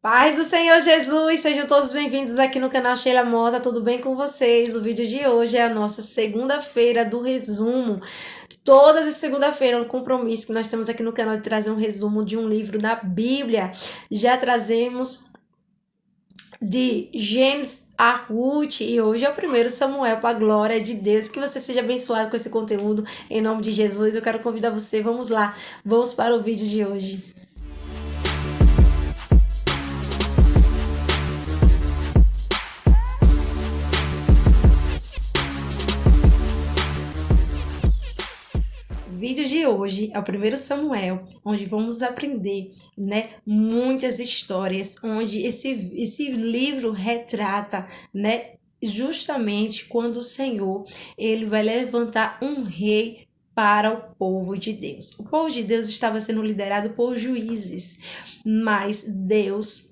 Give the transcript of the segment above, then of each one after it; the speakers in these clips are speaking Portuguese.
Paz do Senhor Jesus, sejam todos bem-vindos aqui no canal Sheila Mota, tudo bem com vocês? O vídeo de hoje é a nossa segunda-feira do resumo. Todas as segunda-feira é um compromisso que nós temos aqui no canal de trazer um resumo de um livro da Bíblia. Já trazemos de Gênesis a Ruth e hoje é o primeiro Samuel para a glória de Deus. Que você seja abençoado com esse conteúdo em nome de Jesus. Eu quero convidar você, vamos lá, vamos para o vídeo de hoje. O vídeo de hoje é o primeiro Samuel, onde vamos aprender, muitas histórias, onde esse livro retrata, justamente quando o Senhor, ele vai levantar um rei para o povo de Deus. O povo de Deus estava sendo liderado por juízes, mas Deus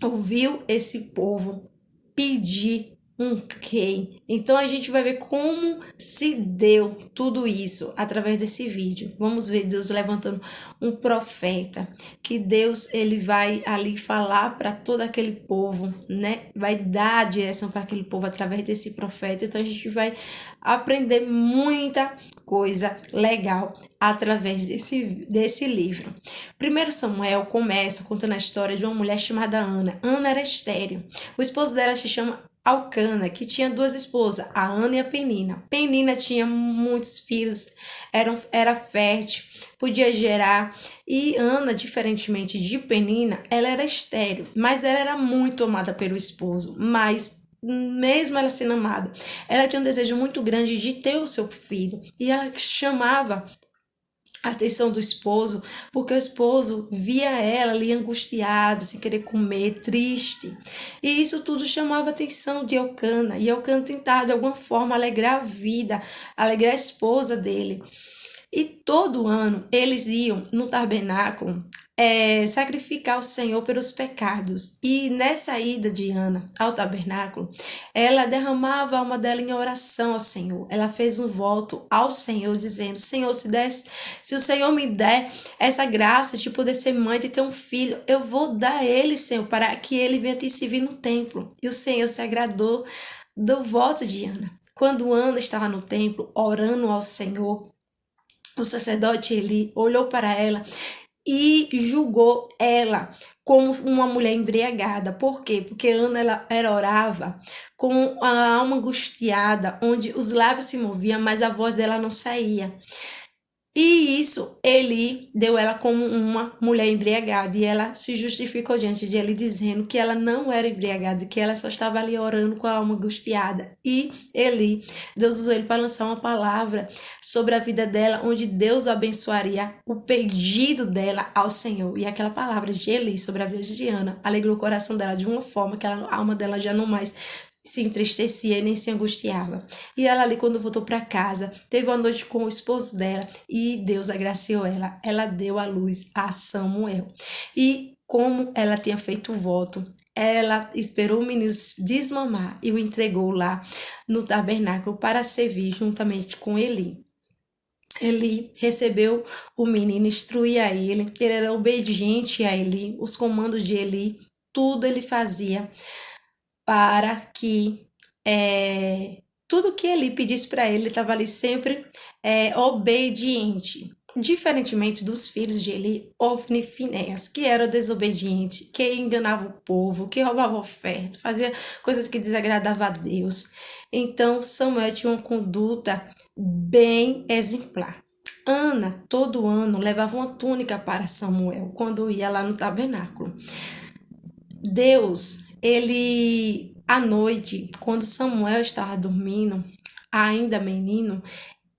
ouviu esse povo pedir um rei. Então a gente vai ver como se deu tudo isso através desse vídeo. Vamos ver Deus levantando um profeta, que Deus ele vai ali falar para todo aquele povo, Vai dar a direção para aquele povo através desse profeta. Então a gente vai aprender muita coisa legal através desse livro. Primeiro Samuel começa contando a história de uma mulher chamada Ana. Ana era estéril. O esposo dela se chama Alcana, que tinha duas esposas, a Ana e a Penina. Penina tinha muitos filhos, era fértil, podia gerar. E Ana, diferentemente de Penina, ela era estéril, mas ela era muito amada pelo esposo. Mas mesmo ela sendo amada, ela tinha um desejo muito grande de ter o seu filho. E ela chamava a atenção do esposo, porque o esposo via ela ali angustiada, sem querer comer, triste. E isso tudo chamava a atenção de Elcana. E Elcana tentava de alguma forma alegrar a vida, alegrar a esposa dele. E todo ano eles iam no tabernáculo sacrificar ao Senhor pelos pecados. E nessa ida de Ana ao tabernáculo, ela derramava a alma dela em oração ao Senhor. Ela fez um voto ao Senhor, dizendo: Senhor, se o Senhor me der essa graça de poder ser mãe, de ter um filho, eu vou dar ele, Senhor, para que ele venha te servir no templo. E o Senhor se agradou do voto de Ana. Quando Ana estava no templo orando ao Senhor, o sacerdote Eli olhou para ela e julgou ela como uma mulher embriagada. Por quê? Porque Ana ela orava com a alma angustiada, onde os lábios se moviam, mas a voz dela não saía. E isso, Eli deu ela como uma mulher embriagada, e ela se justificou diante de Eli, dizendo que ela não era embriagada, que ela só estava ali orando com a alma angustiada. E Eli, Deus usou ele para lançar uma palavra sobre a vida dela, onde Deus abençoaria o pedido dela ao Senhor. E aquela palavra de Eli sobre a vida de Ana alegrou o coração dela de uma forma que a alma dela já não mais se entristecia e nem se angustiava. E ela ali, quando voltou para casa, teve uma noite com o esposo dela e Deus agraciou ela. Ela deu à luz a Samuel. E como ela tinha feito o voto, ela esperou o menino desmamar e o entregou lá no tabernáculo para servir juntamente com Eli. Eli recebeu o menino, instruía ele era obediente a Eli, os comandos de Eli, tudo ele fazia para que tudo que ele pedisse para ele estava ali sempre obediente. Diferentemente dos filhos de Eli, Ofni e Finéias, que era desobediente, que enganava o povo, que roubava oferta, fazia coisas que desagradavam a Deus. Então Samuel tinha uma conduta bem exemplar. Ana, todo ano, levava uma túnica para Samuel quando ia lá no tabernáculo. Deus, ele, à noite, quando Samuel estava dormindo, ainda menino,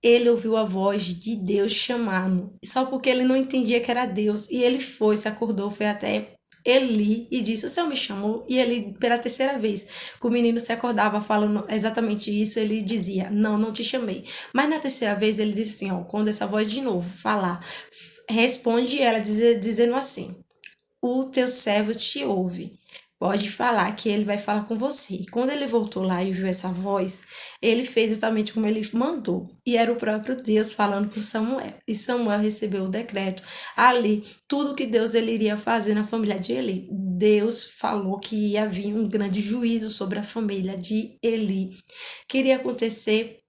ele ouviu a voz de Deus chamando, só porque ele não entendia que era Deus. E ele se acordou, foi até Eli e disse: o Senhor me chamou? E ele, pela terceira vez que o menino se acordava falando exatamente isso, ele dizia: não, não te chamei. Mas na terceira vez ele disse assim, quando essa voz de novo falar, responde ela dizendo assim: o teu servo te ouve. Pode falar que ele vai falar com você. E quando ele voltou lá e viu essa voz, ele fez exatamente como ele mandou. E era o próprio Deus falando com Samuel. E Samuel recebeu o decreto ali, tudo que Deus ele iria fazer na família de Eli. Deus falou que ia vir um grande juízo sobre a família de Eli. Queria acontecer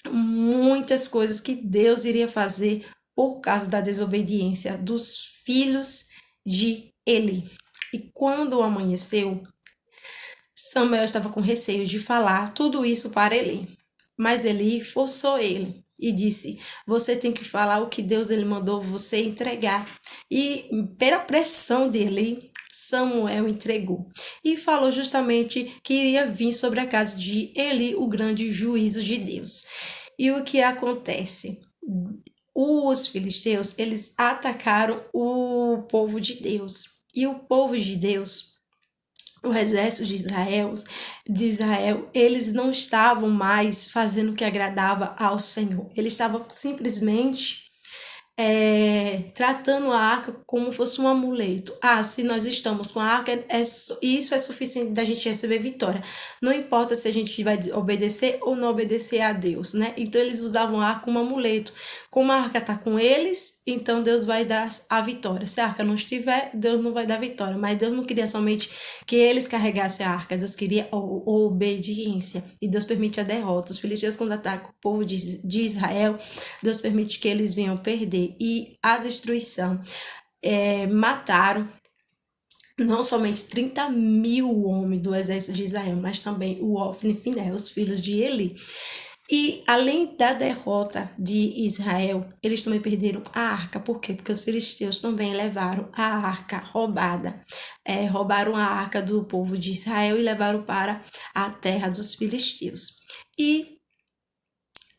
muitas coisas que Deus iria fazer por causa da desobediência dos filhos de Eli. E quando amanheceu, Samuel estava com receio de falar tudo isso para Eli. Mas Eli forçou ele e disse: Você tem que falar o que Deus ele mandou você entregar. E pela pressão de Eli, Samuel entregou e falou justamente que iria vir sobre a casa de Eli o grande juízo de Deus. E o que acontece? Os filisteus, eles atacaram o povo de Deus. E o povo de Deus, o exército de Israel, eles não estavam mais fazendo o que agradava ao Senhor. Eles estavam simplesmente tratando a arca como fosse um amuleto. Se nós estamos com a arca, isso é suficiente da gente receber vitória. Não importa se a gente vai obedecer ou não obedecer a Deus, né? Então eles usavam a arca como amuleto. Como a arca está com eles, então Deus vai dar a vitória. Se a arca não estiver, Deus não vai dar vitória. Mas Deus não queria somente que eles carregassem a arca, Deus queria obediência. E Deus permite a derrota. Os filisteus, quando atacam o povo de Israel, Deus permite que eles venham perder. E a destruição, mataram não somente 30.000 homens do exército de Israel, mas também o Ofni e Finéias, os filhos de Eli. E além da derrota de Israel, eles também perderam a arca. Por quê? Porque os filisteus também levaram a arca roubada. Roubaram a arca do povo de Israel e levaram para a terra dos filisteus. E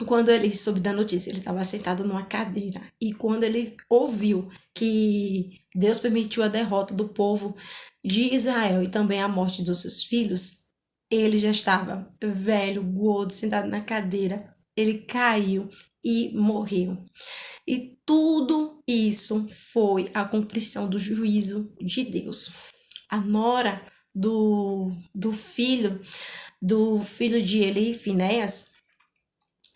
quando ele soube da notícia, ele estava sentado numa cadeira. E quando ele ouviu que Deus permitiu a derrota do povo de Israel e também a morte dos seus filhos, ele já estava velho, gordo, sentado na cadeira. Ele caiu e morreu. E tudo isso foi a cumprição do juízo de Deus. A nora do filho de Eli, Finéias,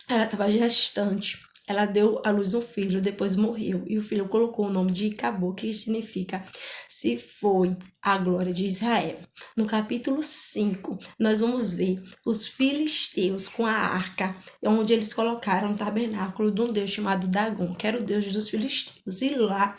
ela estava gestante. Ela deu à luz um filho, depois morreu. E o filho colocou o nome de Icabô, que significa se foi a glória de Israel. No capítulo 5, nós vamos ver os filisteus com a arca, onde eles colocaram o tabernáculo de um deus chamado Dagom, que era o deus dos filisteus. E lá,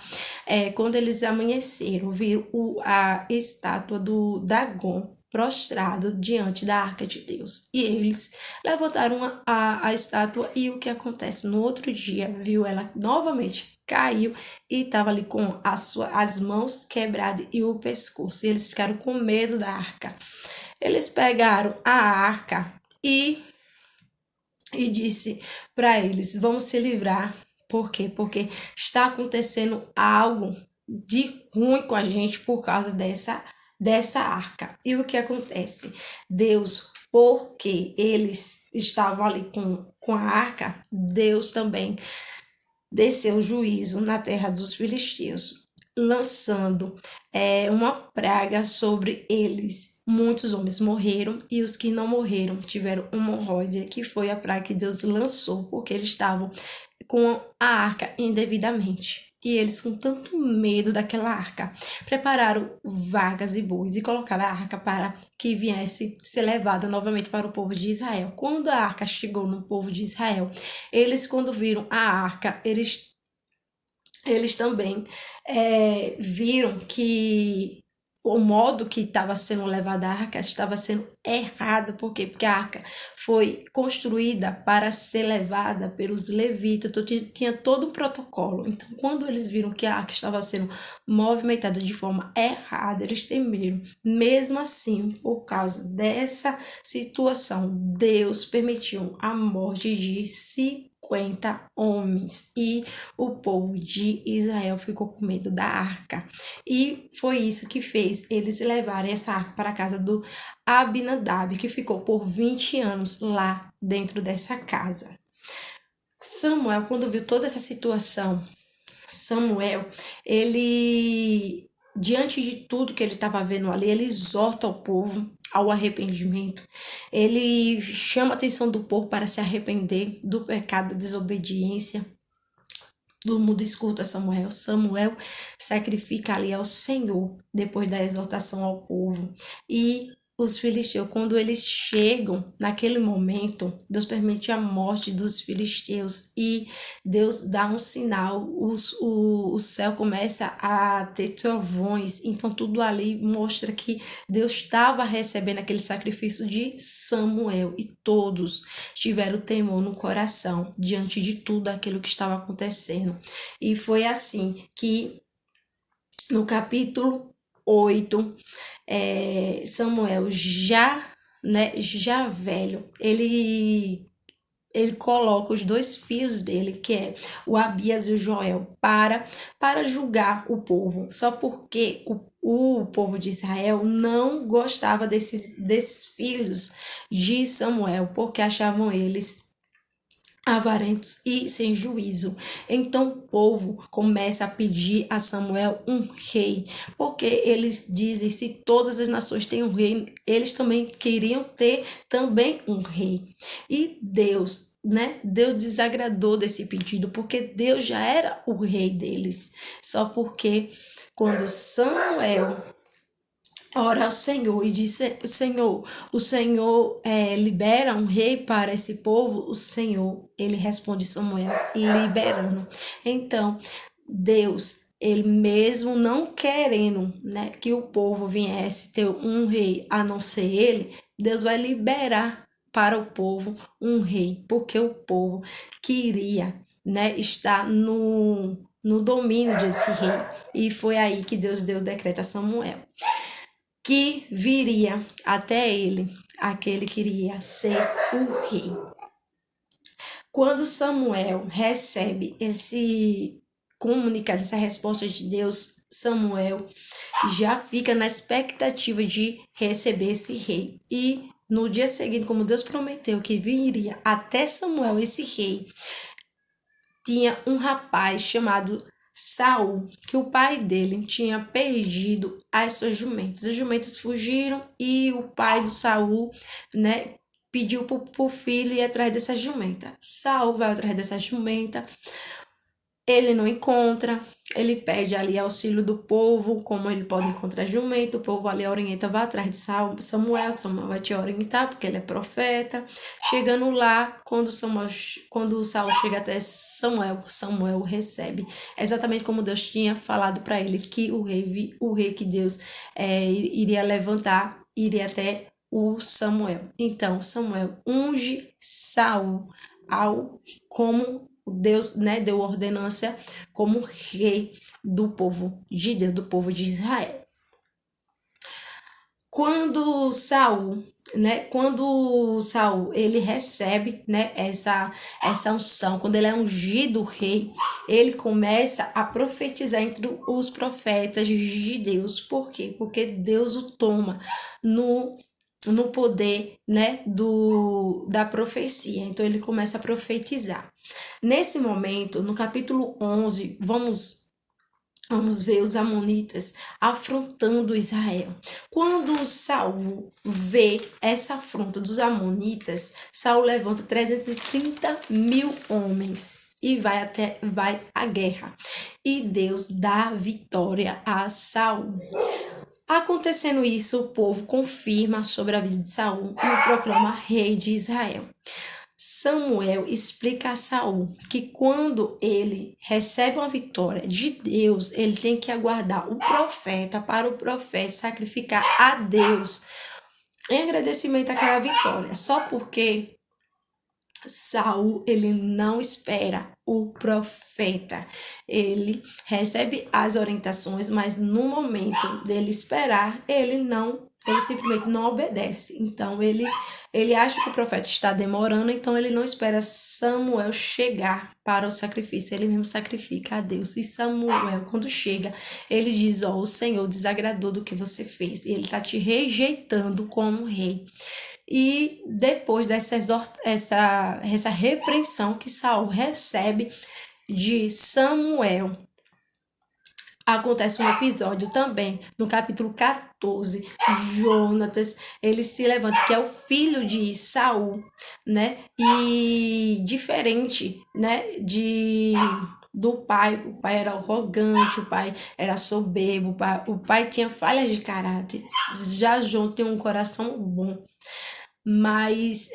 quando eles amanheceram, viram a estátua do Dagom prostrado diante da arca de Deus. E eles levantaram a estátua e o que acontece? No outro dia, viu ela novamente, caiu e estava ali com as mãos quebradas e o pescoço. E eles ficaram com medo da arca. Eles pegaram a arca e disse para eles, vamos se livrar. Por quê? Porque está acontecendo algo de ruim com a gente por causa dessa arca. E o que acontece? Deus, porque eles estavam ali com a arca, Deus também desceu juízo na terra dos filisteus, lançando uma praga sobre eles. Muitos homens morreram e os que não morreram tiveram hemorroida, que foi a praga que Deus lançou, porque eles estavam com a arca indevidamente. E eles, com tanto medo daquela arca, prepararam vagas e bois e colocaram a arca para que viesse ser levada novamente para o povo de Israel. Quando a arca chegou no povo de Israel, eles, quando viram a arca, eles também viram que o modo que estava sendo levada a arca estava sendo errado. Por quê? Porque a arca foi construída para ser levada pelos levitas, então tinha todo um protocolo. Então, quando eles viram que a arca estava sendo movimentada de forma errada, eles temeram. Mesmo assim, por causa dessa situação, Deus permitiu a morte de 50 homens e o povo de Israel ficou com medo da arca. E foi isso que fez eles levarem essa arca para a casa do Abinadab, que ficou por 20 anos lá dentro dessa casa. Samuel, quando viu toda essa situação, ele, diante de tudo que ele estava vendo ali, ele exorta o povo ao arrependimento. Ele chama a atenção do povo para se arrepender do pecado da desobediência. Todo mundo escuta Samuel. Samuel sacrifica ali ao Senhor depois da exortação ao povo. E os filisteus, quando eles chegam naquele momento, Deus permite a morte dos filisteus e Deus dá um sinal, o céu começa a ter trovões, então tudo ali mostra que Deus estava recebendo aquele sacrifício de Samuel e todos tiveram temor no coração diante de tudo aquilo que estava acontecendo. E foi assim que no capítulo 8, Samuel já velho, ele coloca os dois filhos dele, que é o Abias e o Joel, para julgar o povo. Só porque o povo de Israel não gostava desses filhos de Samuel, porque achavam eles avarentos e sem juízo. Então o povo começa a pedir a Samuel um rei, porque eles dizem, se todas as nações têm um rei, eles também queriam ter também um rei. E Deus, Deus desagradou desse pedido, porque Deus já era o rei deles. Só porque quando Samuel ora ao Senhor e diz, o Senhor libera um rei para esse povo, o Senhor, ele responde Samuel, liberando. Então, Deus, ele mesmo não querendo, que o povo viesse ter um rei a não ser ele, Deus vai liberar para o povo um rei, porque o povo queria, estar no domínio desse rei. E foi aí que Deus deu o decreto a Samuel, que viria até ele aquele que iria ser o rei. Quando Samuel recebe esse comunicado, essa resposta de Deus, Samuel já fica na expectativa de receber esse rei. E no dia seguinte, como Deus prometeu que viria até Samuel esse rei, tinha um rapaz chamado Saul, que o pai dele tinha perdido as suas jumentas. As jumentas fugiram e o pai do Saul, pediu pro filho ir atrás dessa jumenta. Saul vai atrás dessa jumenta, ele não encontra, ele pede ali auxílio do povo, como ele pode encontrar jumento, o povo ali orienta, vai atrás de Samuel, que Samuel vai te orientar, porque ele é profeta. Chegando lá, quando Saul chega até Samuel recebe, exatamente como Deus tinha falado para ele, que o rei que Deus iria levantar, iria até o Samuel. Então, Samuel unge Saul como Deus, deu ordenança como rei do povo de Deus, do povo de Israel. Quando Saul ele recebe, essa unção, quando ele é ungido rei, ele começa a profetizar entre os profetas de Deus. Por quê? Porque Deus o toma no poder, da profecia. Então ele começa a profetizar. Nesse momento, no capítulo 11, vamos ver os amonitas afrontando Israel. Quando Saul vê essa afronta dos amonitas, Saul levanta 330 mil homens e vai à guerra. E Deus dá vitória a Saul. Acontecendo isso, o povo confirma sobre a vida de Saul e o proclama rei de Israel. Samuel explica a Saul que quando ele recebe uma vitória de Deus, ele tem que aguardar o profeta para o profeta sacrificar a Deus em agradecimento àquela vitória. Só porque Saul, ele não espera o profeta. Ele recebe as orientações, mas no momento dele esperar, ele simplesmente não obedece. Então, ele acha que o profeta está demorando, então ele não espera Samuel chegar para o sacrifício. Ele mesmo sacrifica a Deus. E Samuel, quando chega, ele diz, o Senhor desagradou do que você fez. E ele está te rejeitando como rei. E depois essa repreensão que Saul recebe de Samuel, acontece um episódio também, no capítulo 14, Jonatas, ele se levanta, que é o filho de Saul, e diferente, do pai. O pai era arrogante, o pai era soberbo, o pai tinha falhas de caráter. Já João tem um coração bom. Mas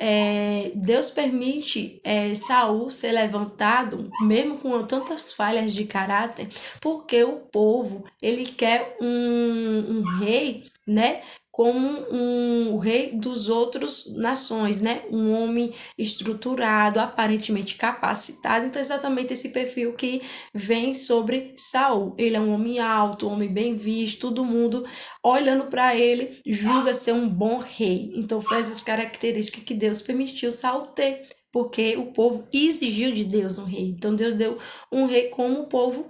Deus permite Saul ser levantado, mesmo com tantas falhas de caráter, porque o povo ele quer um rei, né? Como um rei dos outros nações, né? Um homem estruturado, aparentemente capacitado. Então, exatamente esse perfil que vem sobre Saul. Ele é um homem alto, um homem bem visto, todo mundo olhando para ele, julga ser um bom rei. Então, foi essas características que Deus permitiu Saul ter, porque o povo exigiu de Deus um rei. Então, Deus deu um rei como o povo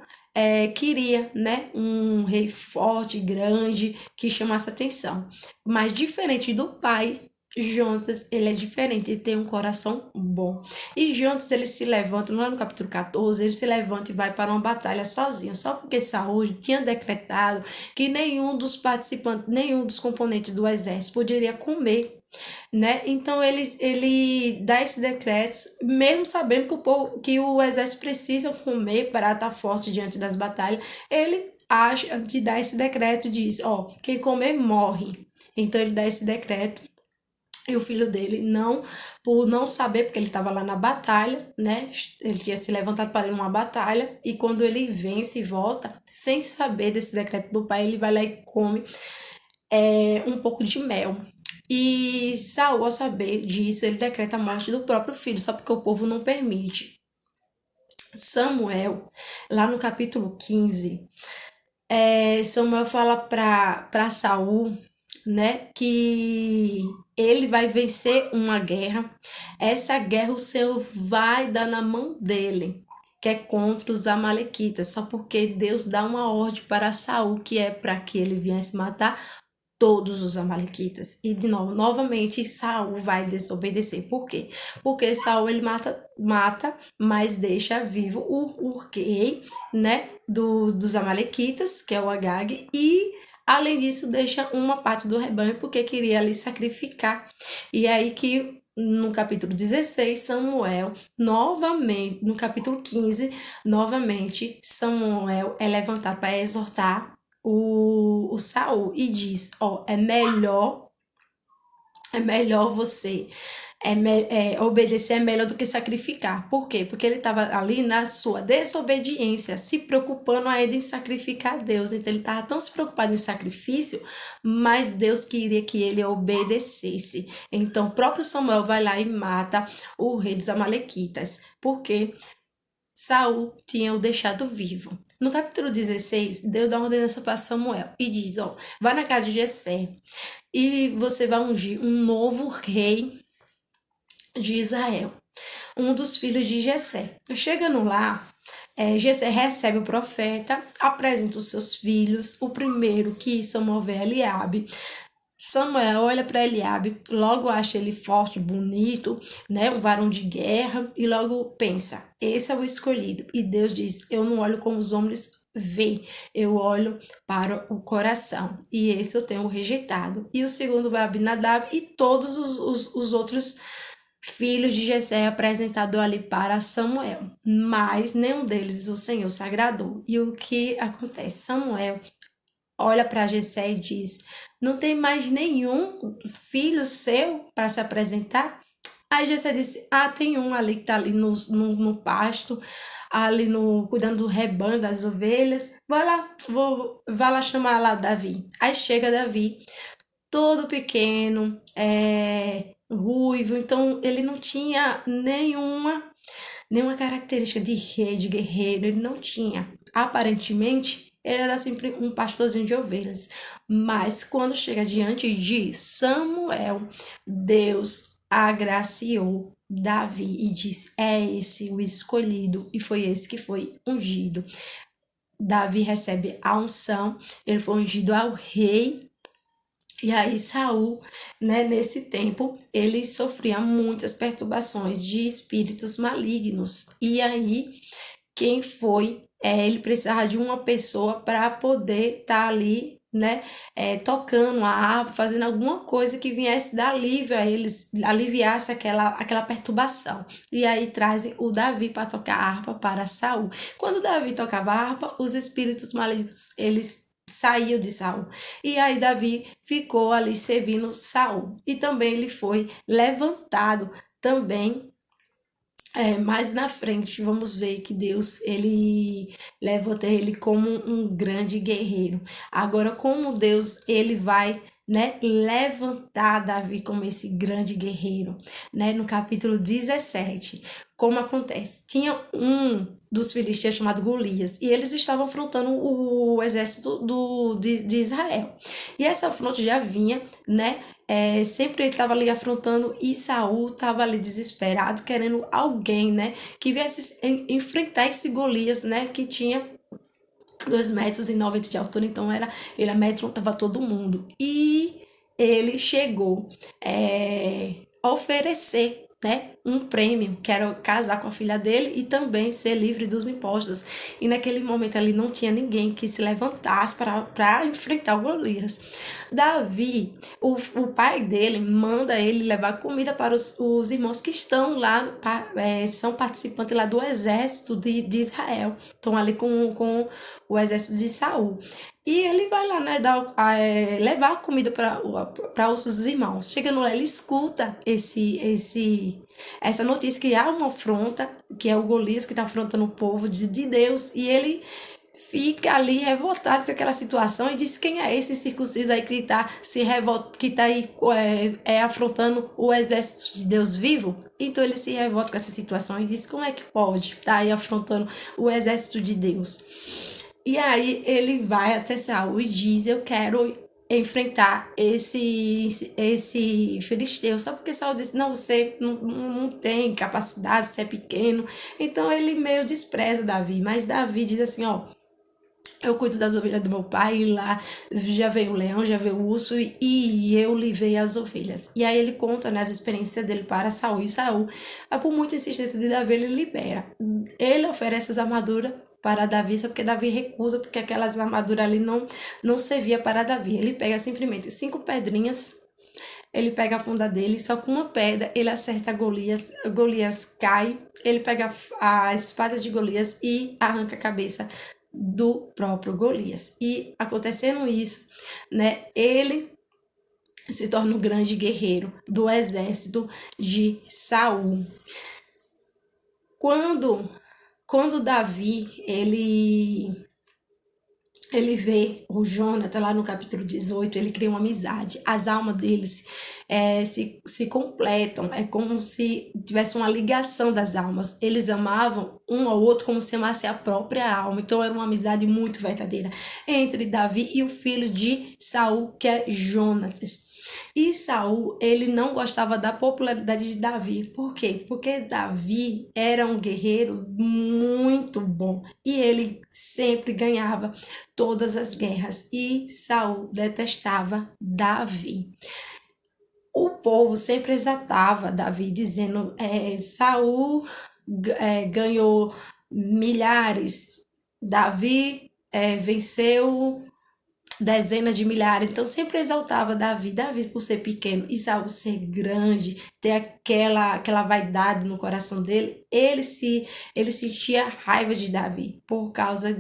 queria, né? Um rei forte, grande, que chamasse atenção. Mas diferente do pai, Jonatas, ele é diferente, ele tem um coração bom. E Jonatas, ele se levanta, lá no capítulo 14, ele se levanta e vai para uma batalha sozinho, só porque Saul tinha decretado que nenhum dos participantes, nenhum dos componentes do exército poderia comer, né? Então ele dá esse decreto, mesmo sabendo que o exército precisa comer para estar forte diante das batalhas, ele acha de dar esse decreto e diz, ó, quem comer morre. Então ele dá esse decreto. E o filho dele, não, por não saber, porque ele estava lá na batalha, né? Ele tinha se levantado para ir numa batalha, e quando ele vence e volta, sem saber desse decreto do pai, ele vai lá e come um pouco de mel. E Saul, ao saber disso, ele decreta a morte do próprio filho, só porque o povo não permite. Samuel, lá no capítulo 15, Samuel fala para Saul, né, que ele vai vencer uma guerra. Essa guerra o Senhor vai dar na mão dele, que é contra os amalequitas, só porque Deus dá uma ordem para Saul, que é para que ele viesse matar todos os amalequitas. E de novo, novamente, Saul vai desobedecer. Por quê? Porque Saul ele mata, mas deixa vivo o rei, né, dos amalequitas, que é o Agag, e além disso deixa uma parte do rebanho porque queria ali sacrificar. E aí que no capítulo 16, Samuel, novamente, no capítulo 15, novamente, Samuel é levantado para exortar o Saul e diz, ó, é melhor você obedecer é melhor do que sacrificar. Por quê? Porque ele estava ali na sua desobediência, se preocupando ainda em sacrificar a Deus. Então ele estava tão se preocupado em sacrifício, mas Deus queria que ele obedecesse. Então o próprio Samuel vai lá e mata o rei dos amalequitas. Por quê? Saul tinha o deixado vivo. No capítulo 16, Deus dá uma ordenança para Samuel e diz, ó, vai na casa de Jessé e você vai ungir um novo rei de Israel, um dos filhos de Jessé. Chegando lá, Jessé recebe o profeta, apresenta os seus filhos, o primeiro que Samuel vê é Eliabe. Samuel olha para Eliabe, logo acha ele forte, bonito, né, um varão de guerra, e logo pensa, esse é o escolhido. E Deus diz, eu não olho como os homens veem, eu olho para o coração, e esse eu tenho rejeitado. E o segundo vai Abinadab, e todos os outros filhos de Jessé apresentado ali para Samuel, mas nenhum deles o Senhor se agradou. E o que acontece? Samuel olha para Jessé e diz, não tem mais nenhum filho seu para se apresentar? Aí Jessé disse, tem um ali que está ali no pasto, ali cuidando do rebanho, das ovelhas, vai lá chamar lá Davi. Aí chega Davi, todo pequeno, ruivo, então ele não tinha nenhuma característica de rei, de guerreiro, ele não tinha. Aparentemente, ele era sempre um pastorzinho de ovelhas. Mas quando chega diante de Samuel, Deus agraciou Davi e disse, é esse o escolhido, e foi esse que foi ungido. Davi recebe a unção, ele foi ungido ao rei. E aí Saul, né, nesse tempo, ele sofria muitas perturbações de espíritos malignos. E aí, quem foi? Ele precisava de uma pessoa para poder estar ali né, tocando a harpa, fazendo alguma coisa que viesse dar alívio a eles, aliviasse aquela perturbação. E aí trazem o Davi para tocar a harpa para Saul. Quando Davi tocava a harpa, os espíritos malignos, eles saiu de Saul. E aí Davi ficou ali servindo Saul. E também ele foi levantado também mais na frente. Vamos ver que Deus ele levanta ele como um grande guerreiro. Agora, como Deus ele vai, né, levantar Davi como esse grande guerreiro, né? No capítulo 17, como acontece? Tinha um dos filisteus chamado Golias, e eles estavam afrontando o exército de Israel. E essa afronta já vinha, né? Sempre ele estava ali afrontando, e Saul estava ali desesperado, querendo alguém, né, que viesse enfrentar esse Golias, né, que tinha 2,90 metros de altura, então ele amedrontava todo mundo. E ele chegou a oferecer, né, um prêmio, que era casar com a filha dele e também ser livre dos impostos. E naquele momento ali não tinha ninguém que se levantasse para enfrentar o Golias. Davi, o pai dele, manda ele levar comida para os irmãos que estão lá, são participantes lá do exército de Israel. Estão ali com o exército de Saul. E ele vai lá, né, levar comida para os seus irmãos. Chegando lá, ele escuta essa notícia que há uma afronta, que é o Golias que está afrontando o povo de Deus, e ele fica ali revoltado com aquela situação e diz: quem é esse circunciso aí que está que está aí afrontando o exército de Deus vivo? Então ele se revolta com essa situação e diz: como é que pode estar aí afrontando o exército de Deus? E aí ele vai até Saul e diz: eu quero enfrentar esse filisteu. Só porque Saul disse: não, você não tem capacidade, você é pequeno. Então ele meio despreza Davi. Mas Davi diz assim: ó, eu cuido das ovelhas do meu pai, e lá já veio o leão, já veio o urso, e eu livrei as ovelhas. E aí ele conta, né, as experiências dele para Saul. E Saul, por muita insistência de Davi, ele libera. Ele oferece as armaduras para Davi, só porque Davi recusa, porque aquelas armaduras ali não servia para Davi. Ele pega simplesmente 5 pedrinhas, ele pega a funda dele, só com uma pedra ele acerta Golias, Golias cai, ele pega a espada de Golias e arranca a cabeça do próprio Golias. E acontecendo isso, né, ele se torna um grande guerreiro do exército de Saul. Quando Davi ele vê o Jonathan lá no capítulo 18, ele cria uma amizade, as almas deles se completam, é como se tivesse uma ligação das almas, eles amavam um ao outro como se amasse a própria alma, então era uma amizade muito verdadeira entre Davi e o filho de Saul, que é Jonatas. E Saul, ele não gostava da popularidade de Davi. Por quê? Porque Davi era um guerreiro muito bom e ele sempre ganhava todas as guerras. E Saul detestava Davi. O povo sempre exaltava Davi, dizendo: Saul ganhou milhares, Davi venceu dezenas de milhares. Então sempre exaltava Davi por ser pequeno e Saul ser grande, ter aquela vaidade no coração dele. Ele sentia raiva de Davi por causa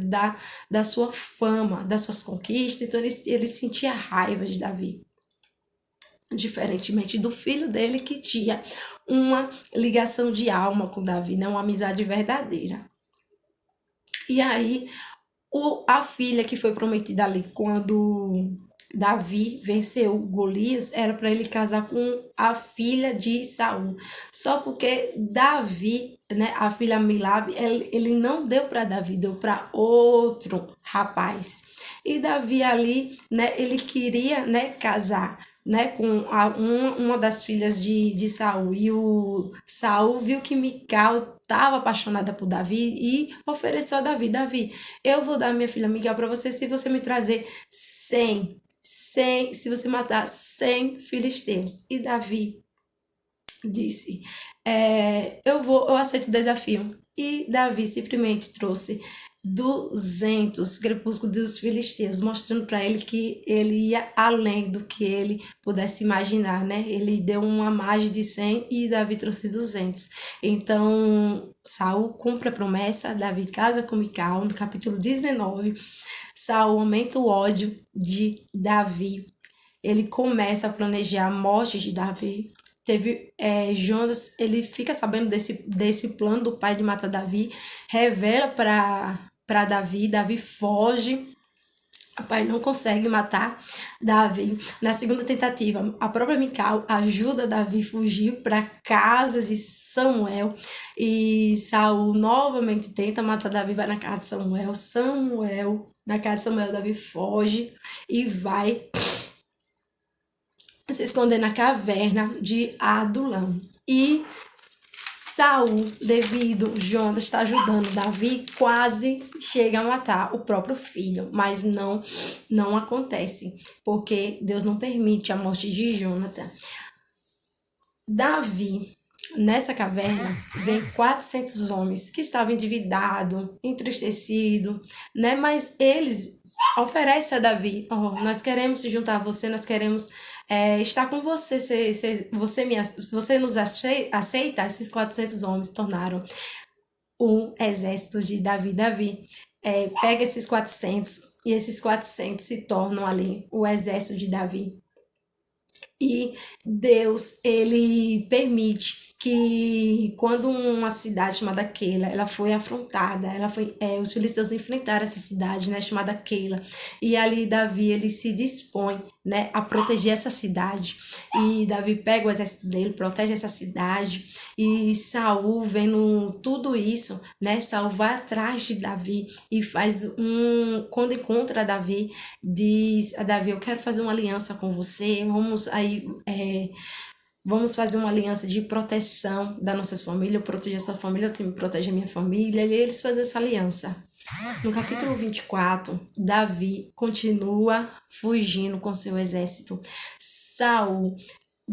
da sua fama, das suas conquistas. Então ele sentia raiva de Davi, diferentemente do filho dele, que tinha uma ligação de alma com Davi, né? Uma amizade verdadeira. E aí a filha que foi prometida ali quando Davi venceu Golias era para ele casar com a filha de Saul. Só porque Davi, né, a filha Milabe, ele não deu para Davi, deu para outro rapaz. E Davi ali, né, ele queria, né, casar, né, com uma das filhas de Saul. E o Saul viu que Mical estava apaixonada por Davi e ofereceu a Davi: Davi, eu vou dar minha filha Mical para você se você me trazer 100, se você matar 100 filisteus. E Davi disse: eu aceito o desafio. E Davi simplesmente trouxe 200, crepúsculo dos filisteus, mostrando para ele que ele ia além do que ele pudesse imaginar, né? Ele deu uma margem de 100 e Davi trouxe 200. Então, Saul cumpre a promessa, Davi casa com Mical, no capítulo 19. Saul aumenta o ódio de Davi. Ele começa a planejar a morte de Davi. Teve Jonas, ele fica sabendo desse plano do pai de matar Davi, revela para Davi, Davi foge, o pai não consegue matar Davi. Na segunda tentativa, a própria Mical ajuda Davi a fugir para casa de Samuel, e Saul novamente tenta matar Davi, vai na casa de na casa de Samuel, Davi foge e vai se esconder na caverna de Adulam. E Saul, devido Jonas estar ajudando Davi, quase chega a matar o próprio filho, mas não acontece, porque Deus não permite a morte de Jonathan. Davi, nessa caverna, vem 400 homens que estavam endividados, entristecidos, né? Mas eles oferecem a Davi: nós queremos se juntar a você, nós queremos estar com você, se você nos aceita. Esses 400 homens tornaram o exército de Davi. Davi pega esses 400 e esses 400 se tornam ali o exército de Davi. E Deus, ele permite que quando uma cidade chamada Keila, ela foi afrontada, os filisteus enfrentaram essa cidade, né, chamada Keila, e ali Davi, ele se dispõe, né, a proteger essa cidade, e Davi pega o exército dele, protege essa cidade, e Saul, vendo tudo isso, né, Saul vai atrás de Davi e quando encontra Davi, diz a Davi: eu quero fazer uma aliança com você, vamos fazer uma aliança de proteção das nossas famílias, eu protejo a sua família, você me protege a minha família, e eles fazem essa aliança. No capítulo 24, Davi continua fugindo com seu exército. Saul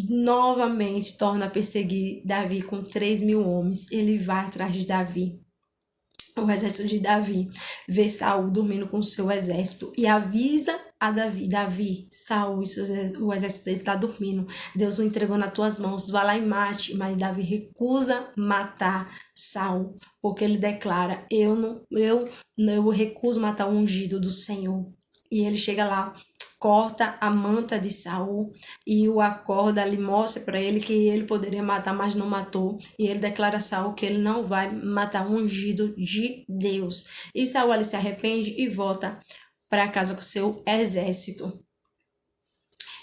novamente torna a perseguir Davi com 3.000 homens. Ele vai atrás de Davi. O exército de Davi vê Saul dormindo com o seu exército e avisa a Davi: Davi, Saul, o exército dele está dormindo, Deus o entregou nas tuas mãos, vai lá e mate. Mas Davi recusa matar Saul, porque ele declara: eu recuso matar o ungido do Senhor. E ele chega lá, corta a manta de Saul e o acorda, lhe mostra para ele que ele poderia matar, mas não matou. E ele declara a Saul que ele não vai matar o ungido de Deus. E Saul, ele se arrepende e volta para casa com seu exército.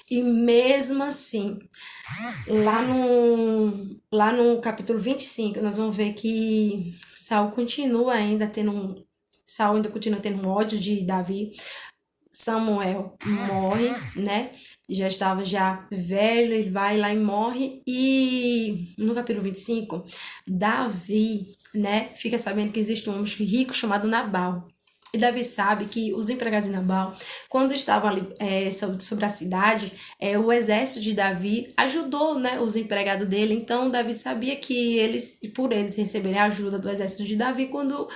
E mesmo assim, lá no capítulo 25, nós vamos ver que Saul ainda continua tendo ódio de Davi. Samuel morre, né? Já estava velho, ele vai lá e morre. E no capítulo 25, Davi, né, fica sabendo que existe um homem rico chamado Nabal. E Davi sabe que os empregados de Nabal, quando estavam ali sobre a cidade, o exército de Davi ajudou, né, os empregados dele. Então Davi sabia que por eles receberem a ajuda do exército de Davi, quando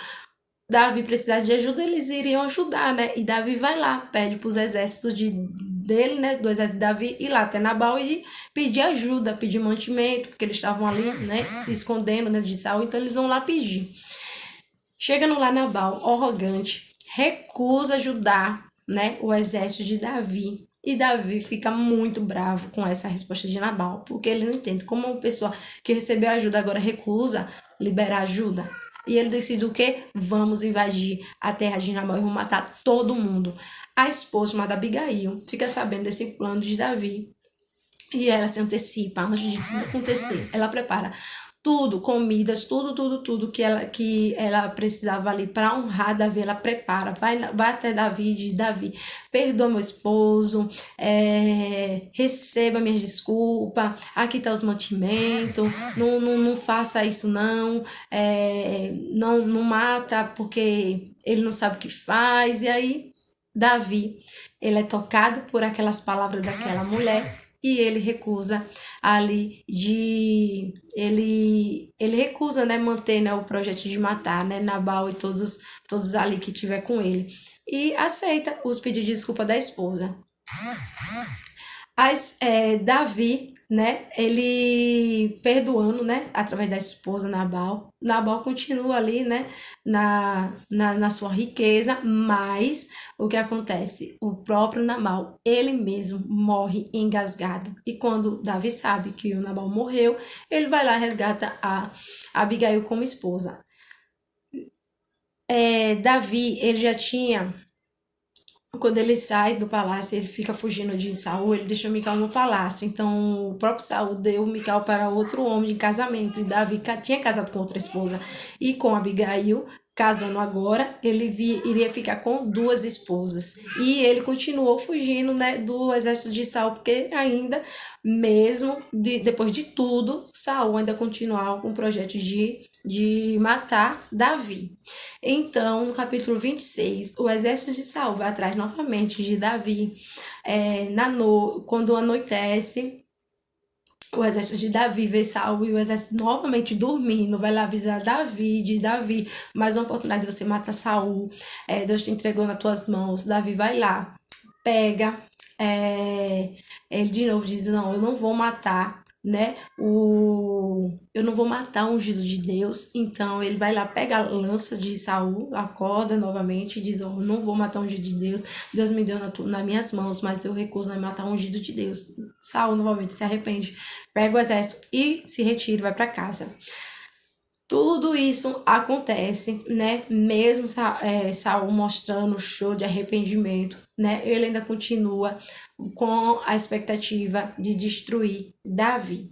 Davi precisasse de ajuda, eles iriam ajudar, né? E Davi vai lá, pede para os exércitos dele, né? Do exército de Davi, ir lá até Nabal e pedir ajuda, pedir mantimento, porque eles estavam ali, né? Se escondendo, né, de Saul, então eles vão lá pedir. Chegando lá, Nabal, arrogante, recusa ajudar, né, o exército de Davi. E Davi fica muito bravo com essa resposta de Nabal, porque ele não entende como uma pessoa que recebeu ajuda agora recusa liberar ajuda. E ele decide o quê? Vamos invadir a terra de Nabal e vamos matar todo mundo. A esposa, chamada Abigail, fica sabendo desse plano de Davi. E ela se antecipa antes de tudo acontecer. Ela prepara tudo, comidas, tudo que ela precisava ali para honrar Davi. Ela prepara, vai até Davi e diz: Davi, perdoa meu esposo, receba minhas desculpas, aqui tá os mantimentos, não faça isso não mata porque ele não sabe o que faz. E aí Davi, ele é tocado por aquelas palavras daquela mulher e ele recusa ali de ele recusa, né, manter, né, o projeto de matar, né, Nabal e todos ali que tiver com ele, e aceita os pedidos de desculpa da esposa. Davi, né, ele perdoando, né, através da esposa Nabal continua ali, né, na sua riqueza, mas o que acontece? O próprio Nabal, ele mesmo morre engasgado, e quando Davi sabe que o Nabal morreu, ele vai lá e resgata a Abigail como esposa. Davi, ele já tinha quando ele sai do palácio, ele fica fugindo de Saul, ele deixa Mical no palácio. Então, o próprio Saul deu Mical para outro homem em casamento. E Davi tinha casado com outra esposa. E com Abigail, casando agora, iria ficar com duas esposas. E ele continuou fugindo, né, do exército de Saul, porque ainda, mesmo depois de tudo, Saul ainda continuava com o projeto de matar Davi. Então, no capítulo 26, o exército de Saul vai atrás novamente de Davi. Quando anoitece, o exército de Davi vê Saul e o exército novamente dormindo, vai lá avisar Davi, diz: Davi, mais uma oportunidade de você matar Saul, Deus te entregou nas tuas mãos. Davi vai lá, pega, ele de novo diz: não, eu não vou matar, né, eu não vou matar o ungido de Deus. Então ele vai lá, pega a lança de Saul, acorda novamente e diz: eu não vou matar o ungido de Deus, Deus me deu nas minhas mãos, mas eu recuso a matar o ungido de Deus. Saul novamente se arrepende, pega o exército e se retira e vai para casa. Tudo isso acontece, né? Mesmo Saul mostrando show de arrependimento, né? Ele ainda continua com a expectativa de destruir Davi.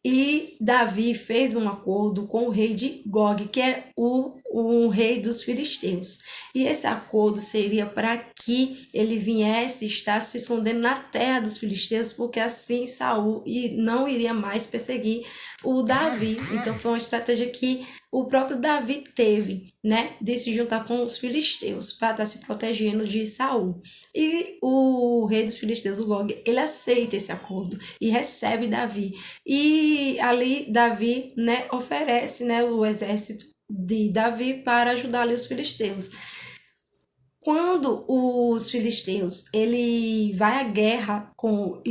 E Davi fez um acordo com o rei de Gog, que é o rei dos filisteus. E esse acordo seria para que ele viesse estar se escondendo na terra dos filisteus, porque assim Saul não iria mais perseguir o Davi. Então foi uma estratégia que o próprio Davi teve, né, de se juntar com os filisteus para estar se protegendo de Saul. E o rei dos filisteus, o Gog, ele aceita esse acordo e recebe Davi. E ali Davi, né, oferece, né, o exército de Davi para ajudar ali os filisteus. Quando os filisteus ele vai à guerra com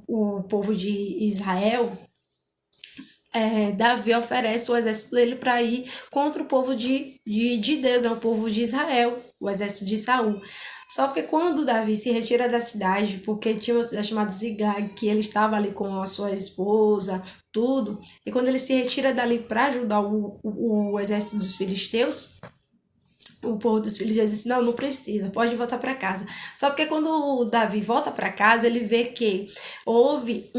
o povo de Israel, Davi oferece o exército dele para ir contra o povo de Deus, o povo de Israel, o exército de Saul. Só porque quando Davi se retira da cidade, porque tinha uma cidade chamada Ziglag, que ele estava ali com a sua esposa, tudo, e quando ele se retira dali para ajudar o exército dos filisteus, o povo dos filisteus disse: não precisa, pode voltar para casa. Só porque quando o Davi volta para casa, ele vê que houve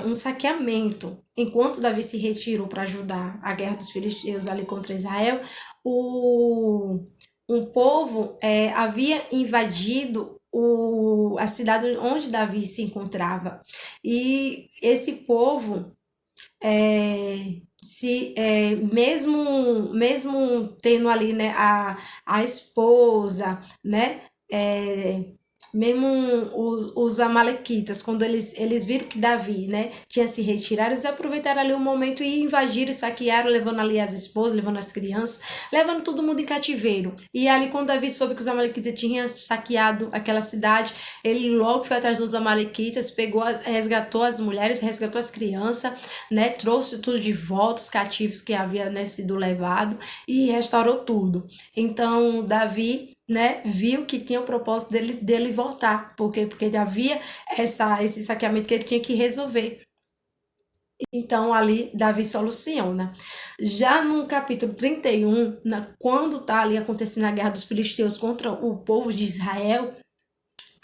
um saqueamento. Enquanto Davi se retirou para ajudar a guerra dos filisteus ali contra Israel, um povo havia invadido a cidade onde Davi se encontrava. E esse povo, mesmo tendo ali, né, a esposa, né, mesmo os amalequitas, quando eles viram que Davi, né, tinha se retirado, eles aproveitaram ali o momento e invadiram, saquearam, levando ali as esposas, levando as crianças, levando todo mundo em cativeiro. E ali, quando Davi soube que os amalequitas tinham saqueado aquela cidade, ele logo foi atrás dos amalequitas, resgatou as mulheres, resgatou as crianças, né, trouxe tudo de volta, os cativos que havia, né, sido levado, e restaurou tudo. Então Davi, né, viu que tinha o propósito dele voltar, porque havia esse saqueamento que ele tinha que resolver. Então ali Davi soluciona. Já no capítulo 31, quando está ali acontecendo a guerra dos filisteus contra o povo de Israel,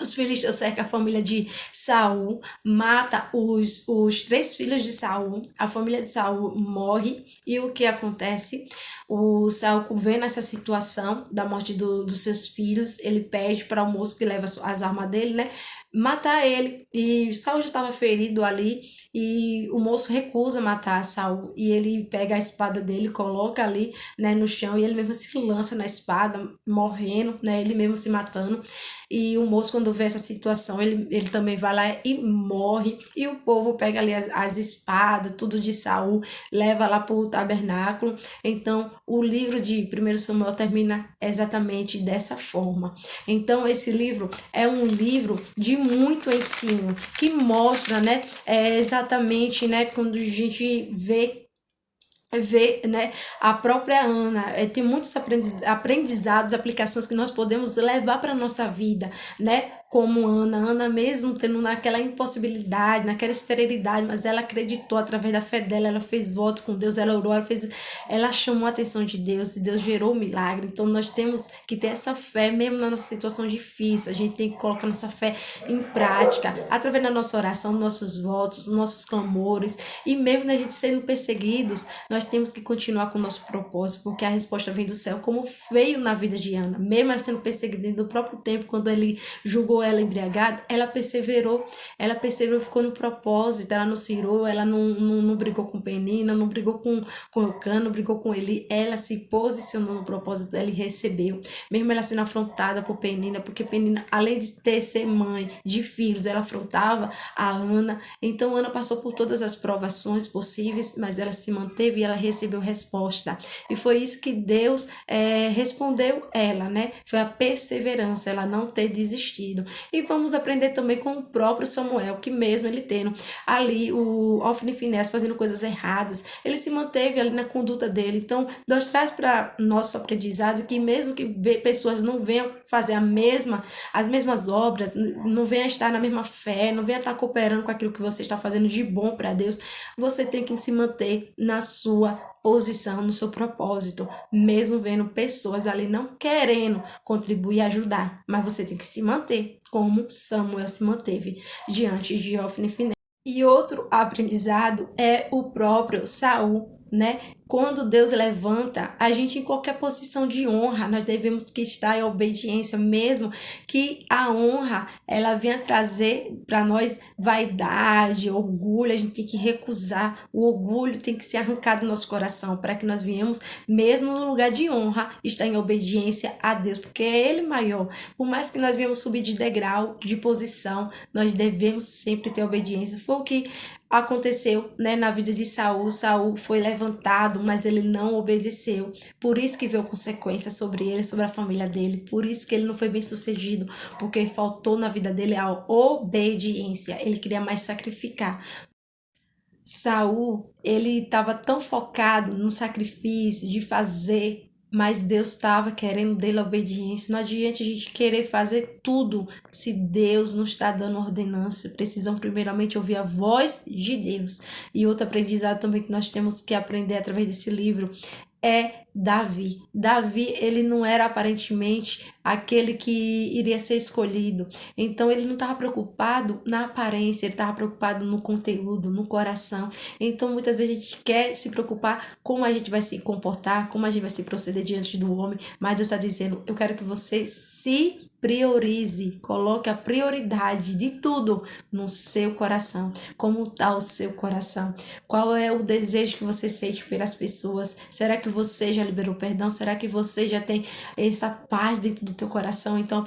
os filisteus cercam a família de Saul, mata os 3 filhos de Saul, a família de Saul morre, e o que acontece? O Saul, vendo essa situação da morte dos seus filhos, ele pede para o moço que leva as armas dele, né, matar ele. E Saul já estava ferido ali e o moço recusa matar Saul. E ele pega a espada dele, coloca ali, né, no chão e ele mesmo se lança na espada, morrendo, né, ele mesmo se matando. E o moço, quando vê essa situação, ele também vai lá e morre. E o povo pega ali as espadas, tudo de Saul, leva lá para o tabernáculo. Então, o livro de 1 Samuel termina exatamente dessa forma. Então, esse livro é um livro de muito ensino, que mostra, né, exatamente, né, quando a gente vê, né, a própria Ana, tem muitos aprendizados, aplicações que nós podemos levar para a nossa vida, né, como Ana mesmo tendo naquela impossibilidade, naquela esterilidade, mas ela acreditou através da fé dela, ela fez voto com Deus, ela orou, ela chamou a atenção de Deus e Deus gerou o milagre. Então nós temos que ter essa fé mesmo na nossa situação difícil, a gente tem que colocar nossa fé em prática, através da nossa oração, nossos votos, nossos clamores, e mesmo da gente sendo perseguidos, nós temos que continuar com o nosso propósito, porque a resposta vem do céu, como veio na vida de Ana, mesmo ela sendo perseguida no próprio tempo, quando ele julgou ela embriagada, ela perseverou, ficou no propósito, ela não se irou, ela não brigou com Penina, não brigou com Eucana, não brigou com ele, ela se posicionou no propósito dela e recebeu, mesmo ela sendo afrontada por Penina, porque Penina, além de ser mãe de filhos, ela afrontava a Ana. Então Ana passou por todas as provações possíveis, mas ela se manteve e ela recebeu resposta, e foi isso que Deus respondeu ela, né, foi a perseverança, ela não ter desistido. E vamos aprender também com o próprio Samuel, que mesmo ele tendo ali o Ofni e Finéias fazendo coisas erradas, ele se manteve ali na conduta dele. Então, nós traz para nosso aprendizado que mesmo que pessoas não venham fazer as mesmas obras, não venham estar na mesma fé, não venham estar cooperando com aquilo que você está fazendo de bom para Deus, você tem que se manter na sua posição, no seu propósito, mesmo vendo pessoas ali não querendo contribuir e ajudar, mas você tem que se manter como Samuel se manteve diante de Ofni e Finéias. E outro aprendizado é o próprio Saul, né? Quando Deus levanta a gente em qualquer posição de honra, nós devemos que estar em obediência, mesmo que a honra ela venha trazer para nós vaidade, orgulho, a gente tem que recusar, o orgulho tem que ser arrancado do nosso coração, para que nós venhamos, mesmo no lugar de honra, estar em obediência a Deus, porque é Ele maior. Por mais que nós venhamos subir de degrau, de posição, nós devemos sempre ter obediência. Foi o que aconteceu, né, na vida de Saul. Saul foi levantado, mas ele não obedeceu. Por isso que veio consequências sobre ele, sobre a família dele. Por isso que ele não foi bem sucedido, porque faltou na vida dele a obediência. Ele queria mais sacrificar. Saul, ele estava tão focado no sacrifício de fazer, mas Deus estava querendo dele a obediência. Não adianta a gente querer fazer tudo se Deus não está dando ordenança. Precisamos primeiramente ouvir a voz de Deus. E outro aprendizado também que nós temos que aprender através desse livro é Davi. Davi, ele não era aparentemente aquele que iria ser escolhido. Então, ele não estava preocupado na aparência, ele estava preocupado no conteúdo, no coração. Então, muitas vezes a gente quer se preocupar como a gente vai se comportar, como a gente vai se proceder diante do homem, mas Deus está dizendo, eu quero que você se priorize, coloque a prioridade de tudo no seu coração. Como está o seu coração? Qual é o desejo que você sente pelas pessoas? Será que você já liberou perdão? Será que você já tem essa paz dentro do teu coração? Então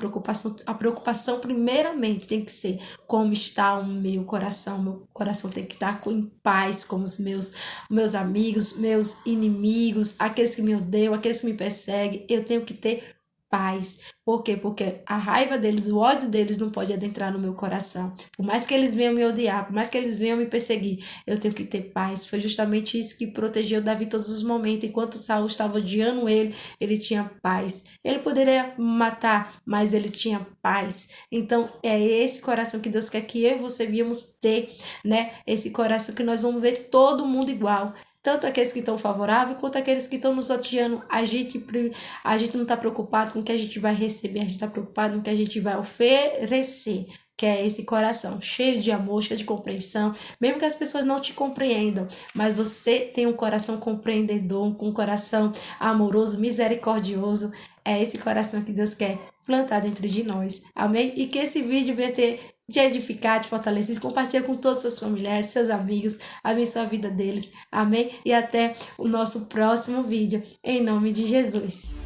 a preocupação primeiramente tem que ser como está o meu coração. Meu coração tem que estar em paz com os meus amigos, meus inimigos, aqueles que me odeiam, aqueles que me perseguem. Eu tenho que ter paz. Por quê? Porque a raiva deles, o ódio deles não pode adentrar no meu coração. Por mais que eles venham me odiar, por mais que eles venham me perseguir, eu tenho que ter paz. Foi justamente isso que protegeu Davi todos os momentos. Enquanto Saul estava odiando ele tinha paz. Ele poderia matar, mas ele tinha paz. Então, é esse coração que Deus quer que eu e você viemos ter, né? Esse coração que nós vamos ver todo mundo igual. Tanto aqueles que estão favoráveis, quanto aqueles que estão nos odiando. A gente não está preocupado com o que a gente vai receber, a gente está preocupado com o que a gente vai oferecer. que é esse coração cheio de amor, cheio de compreensão, mesmo que as pessoas não te compreendam, mas você tem um coração compreendedor, um coração amoroso, misericordioso. É esse coração que Deus quer plantar dentro de nós. Amém? E que esse vídeo venha ter te edificar, te fortalecer, compartilha com todos os seus familiares, seus amigos, abençoa a vida deles. Amém? E até o nosso próximo vídeo, em nome de Jesus.